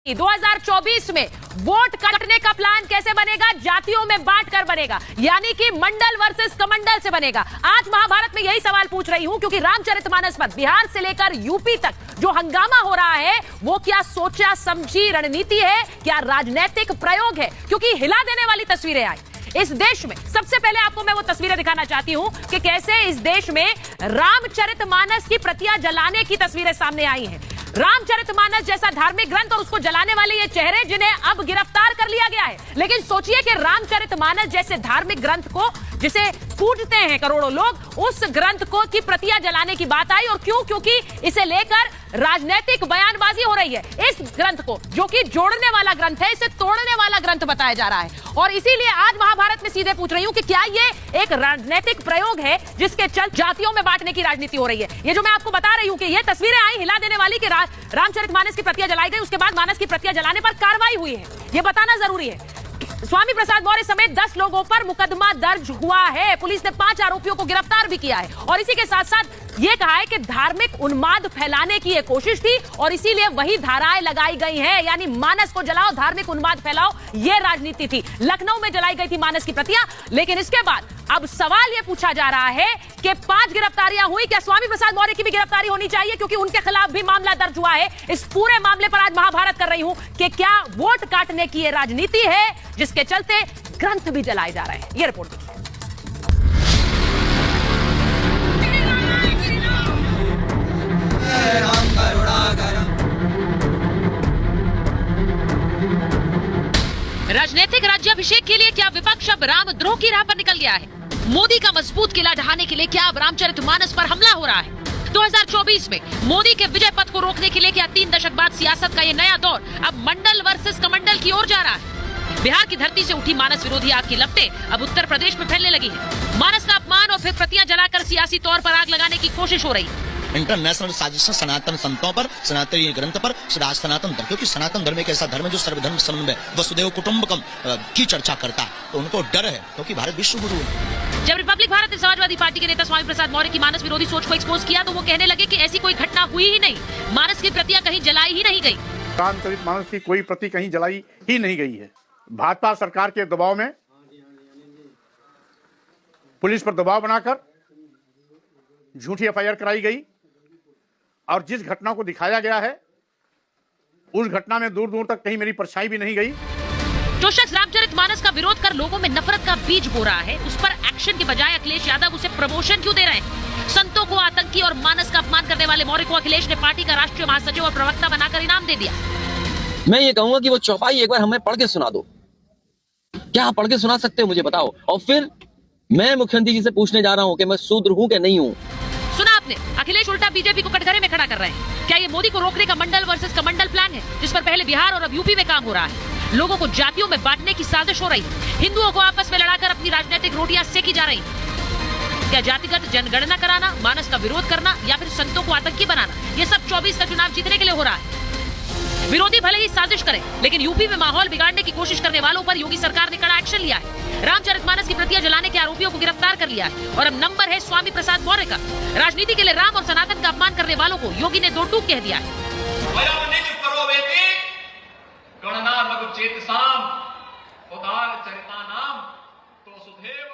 2024 में वोट काटने का प्लान कैसे बनेगा? जातियों में बांटकर बनेगा, यानी कि मंडल वर्सेस कमंडल से बनेगा। आज महाभारत में यही सवाल पूछ रही हूं, क्योंकि रामचरितमानस पर बिहार से लेकर यूपी तक जो हंगामा हो रहा है, वो क्या सोचा समझी रणनीति है, क्या राजनीतिक प्रयोग है? क्योंकि हिला देने वाली तस्वीरें आई इस देश में। सबसे पहले आपको मैं वो तस्वीरें दिखाना चाहती हूं कि कैसे इस देश में रामचरितमानस की प्रतियां जलाने की तस्वीरें सामने आई हैं। रामचरितमानस जैसा धार्मिक ग्रंथ और उसको जलाने वाले ये चेहरे जिन्हें अब गिरफ्तार कर लिया गया है। लेकिन सोचिए कि रामचरितमानस जैसे धार्मिक ग्रंथ को जिसे पूजते हैं करोड़ों लोग, उस ग्रंथ को की प्रतियां जलाने की बात आई। और क्यों? क्योंकि इसे लेकर राजनीतिक बयानबाजी हो रही है। इस ग्रंथ को, जो कि जोड़ने वाला ग्रंथ है, इसे तोड़ने वाला ग्रंथ बताया जा रहा है। और इसीलिए आज महाभारत में सीधे पूछ रही हूं कि क्या ये एक राजनीतिक प्रयोग है जिसके चल जातियों में बांटने की राजनीति हो रही है? ये जो मैं आपको बता रही हूं कि ये तस्वीरें आई हिला देने वाली कि रामचरितमानस की प्रतियां जलाई गई, उसके बाद मानस की प्रतियां जलाने पर कार्रवाई हुई है, ये बताना जरूरी है। स्वामी प्रसाद मौर्य समेत 10 लोगों पर मुकदमा दर्ज हुआ है। पुलिस ने 5 आरोपियों को गिरफ्तार भी किया है। और इसी के साथ साथ ये कहा है कि धार्मिक उन्माद फैलाने की ये कोशिश थी और इसीलिए वही धाराएं लगाई गई हैं, यानी मानस को जलाओ, धार्मिक उन्माद फैलाओ, ये राजनीति थी। लखनऊ में जलाई गई थी मानस की प्रतियां। लेकिन इसके बाद अब सवाल ये पूछा जा रहा है कि 5 गिरफ्तारियां हुई, क्या स्वामी प्रसाद मौर्य की भी गिरफ्तारी होनी चाहिए? क्योंकि उनके खिलाफ भी मामला दर्ज हुआ है। इस पूरे मामले पर आज महाभारत कर रही हूं कि क्या वोट काटने की ये राजनीति है जिसके चलते ग्रंथ भी जलाए जा रहे हैं। ये रिपोर्ट देखिए। राजनीतिक राज्याभिषेक के लिए क्या विपक्ष अब रामद्रोह की राह पर निकल गया है? मोदी का मजबूत किला ढहाने के लिए क्या अब रामचरितमानस पर हमला हो रहा है? 2024 में मोदी के विजय पथ को रोकने के लिए क्या 3 दशक बाद सियासत का ये नया दौर अब मंडल वर्सेस कमंडल की ओर जा रहा है? बिहार की धरती से उठी मानस विरोधी आग की लपटें अब उत्तर प्रदेश में फैलने लगी है। मानस का अपमान और फिर प्रतियां जलाकर सियासी तौर पर आग लगाने की कोशिश हो रही है। इंटरनेशनल साजिश सनातन संतों पर, सनातन ग्रंथ पर, सनातन धर्म, क्योंकि सनातन धर्म एक ऐसा धर्म है जो सर्वधर्म समन्वय वसुदेव कुटुंबकम की चर्चा करता है, तो उनको डर है क्योंकि भारत विश्व गुरु है। जब रिपब्लिक भारत ने समाजवादी पार्टी के नेता स्वामी प्रसाद मौर्य की मानस विरोधी सोच को एक्सपोज किया, तो वो कहने लगे कि ऐसी कोई घटना हुई ही नहीं, मानस की प्रतियां कहीं जलाई ही नहीं गई। रामचरितमानस की कोई प्रति कहीं जलाई ही नहीं गई है। भाजपा सरकार के दबाव में पुलिस पर दबाव बनाकर झूठी एफआईआर कराई गई और जिस घटना को दिखाया गया है उस घटना में दूर दूर तक कहीं मेरी परछाई भी नहीं गई। जो शख्स रामचरितमानस का विरोध कर लोगों में नफरत का बीज बो रहा है, उस पर एक्शन के बजाय अखिलेश यादव उसे प्रमोशन क्यों दे रहे हैं? संतों को आतंकी और मानस का अपमान करने वाले मौर्य को अखिलेश ने पार्टी का राष्ट्रीय महासचिव और प्रवक्ता बनाकर इनाम दे दिया। मैं ये कहूंगा कि वो चौपाई एक बार हमें पढ़ के सुना दो। क्या आप पढ़ के सुना सकते हो? मुझे बताओ। और फिर मैं मुख्यमंत्री जी से पूछने जा रहा हूँ कि मैं शूद्र हूँ कि नहीं हूँ। सुना आपने, अखिलेश उल्टा बीजेपी को कटघरे में खड़ा कर रहे हैं। क्या ये मोदी को रोकने का मंडल वर्सेस कमंडल प्लान है, जिस पर पहले बिहार और अब यूपी में काम हो रहा है? लोगों को जातियों में बांटने की साजिश हो रही है। हिंदुओं को आपस में लड़ाकर अपनी राजनीतिक रोटियां सेकी जा रही है। क्या जातिगत जनगणना कराना, मानस का विरोध करना या फिर संतों को आतंकी बनाना, ये सब 24 का चुनाव जीतने के लिए हो रहा है? विरोधी भले ही साजिश करें, लेकिन यूपी में माहौल बिगाड़ने की कोशिश करने वालों पर योगी सरकार ने कड़ा एक्शन लिया है। रामचरितमानस की प्रतियां जलाने के आरोपियों को गिरफ्तार कर लिया है और अब नंबर है स्वामी प्रसाद मौर्य का। राजनीति के लिए राम और सनातन का अपमान करने वालों को योगी ने 2 टूक कह दिया है। गणना लघु चेतसाम उदार चरितानाम तो सुधेव